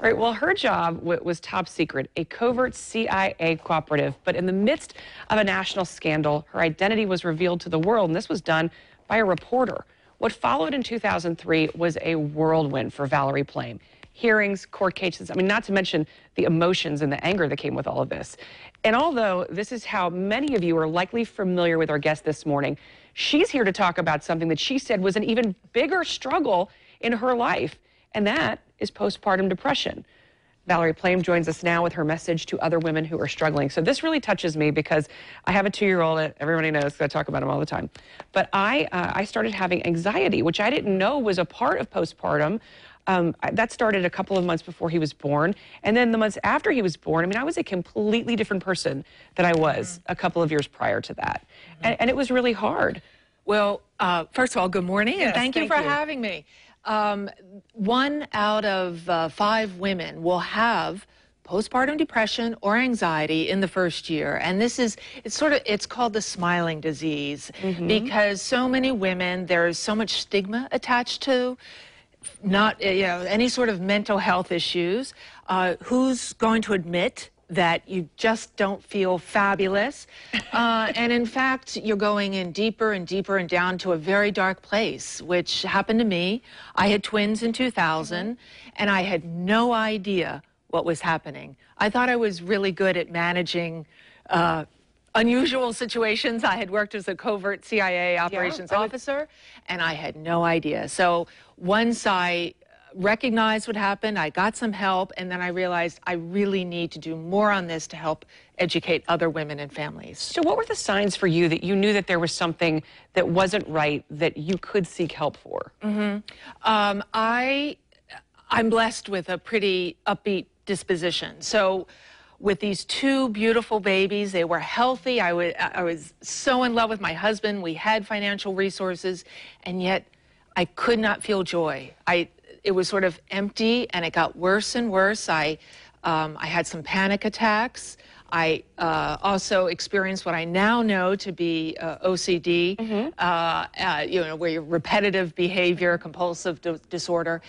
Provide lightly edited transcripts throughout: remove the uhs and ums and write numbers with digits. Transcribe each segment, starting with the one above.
All right, well, her job was top secret, a covert CIA cooperative. But in the midst of a national scandal, her identity was revealed to the world, and this was done by a reporter. What followed in 2003 was a whirlwind for Valerie Plame. Hearings, court cases, I mean, not to mention the emotions and the anger that came with all of this. And although this is how many of you are likely familiar with our guest this morning, she's here to talk about something that she said was an even bigger struggle in her life, and that is postpartum depression. Valerie Plame joins us now with her message to other women who are struggling. So this really touches me because I have a 2-year-old that everybody knows, I talk about him all the time. But I started having anxiety, which I didn't know was a part of postpartum. That started a couple of months before he was born. And then the months after he was born, I mean, I was a completely different person than I was a couple of years prior to that. And it was really hard. Well, first of all, good morning, Yes, and thank you for having me. 1 out of 5 women will have postpartum depression or anxiety in the first year, and it's called the smiling disease because so many women, there's so much stigma attached to not any sort of mental health issues. Who's going to admit that you just don't feel fabulous? And in fact, you're going in deeper and deeper and down to a very dark place, which happened to me. I had twins in 2000, and I had no idea what was happening. I thought I was really good at managing unusual situations. I had worked as a covert CIA operations officer, and I had no idea. So once I recognized what happened, I got some help, and then I realized I really need to do more on this to help educate other women and families. So what were the signs for you that you knew that there was something that wasn't right that you could seek help for? I'm blessed with a pretty upbeat disposition. So with these 2 beautiful babies, they were healthy. I was so in love with my husband. We had financial resources, and yet I could not feel joy. It was sort of empty, and it got worse and worse. I had some panic attacks. I also experienced what I now know to be OCD, where your repetitive behavior, compulsive disorder.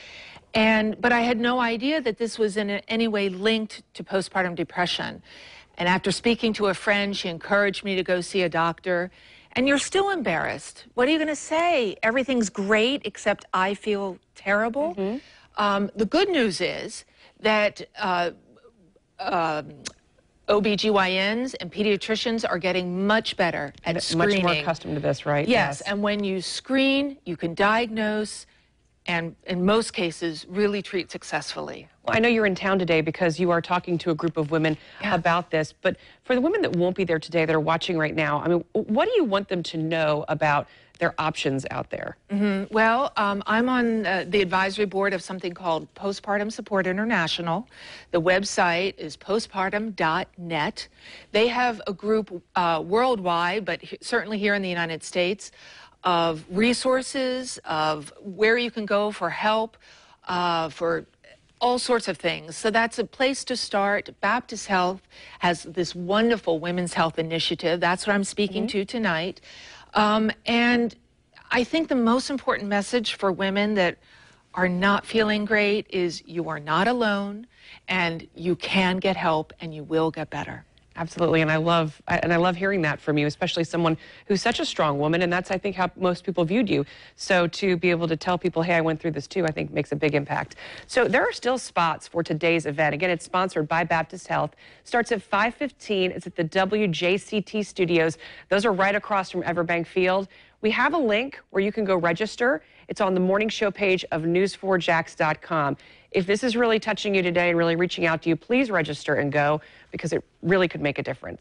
But I had no idea that this was in any way linked to postpartum depression. And after speaking to a friend, she encouraged me to go see a doctor. And you're still embarrassed. What are you going to say? Everything's great, except I feel terrible. The good news is that OBGYNs and pediatricians are getting much better at screening. Much more accustomed to this, right? Yes, and when you screen, you can diagnose, and in most cases, really treat successful. Well, I know you're in town today because you are talking to a group of women about this, but for the women that won't be there today that are watching right now, I mean, what do you want them to know about their options out there? Well, I'm on the advisory board of something called Postpartum Support International. The website is postpartum.net. They have a group worldwide, but certainly here in the United States, of resources, of where you can go for help, for all sorts of things. So that's a place to start. Baptist Health has this wonderful women's health initiative. That's what I'm speaking to tonight. And I think the most important message for women that are not feeling great is you are not alone, and you can get help, and you will get better. Absolutely, and I love hearing that from you, especially someone who's such a strong woman, and that's, I think, how most people viewed you. So to be able to tell people, hey, I went through this too, I think makes a big impact. So there are still spots for today's event. Again, it's sponsored by Baptist Health. Starts at 5:15. It's at the WJCT studios. Those are right across from Everbank Field. We have a link where you can go register. It's on the morning show page of news4jax.com. If this is really touching you today and really reaching out to you, please register and go, because it really could make a difference.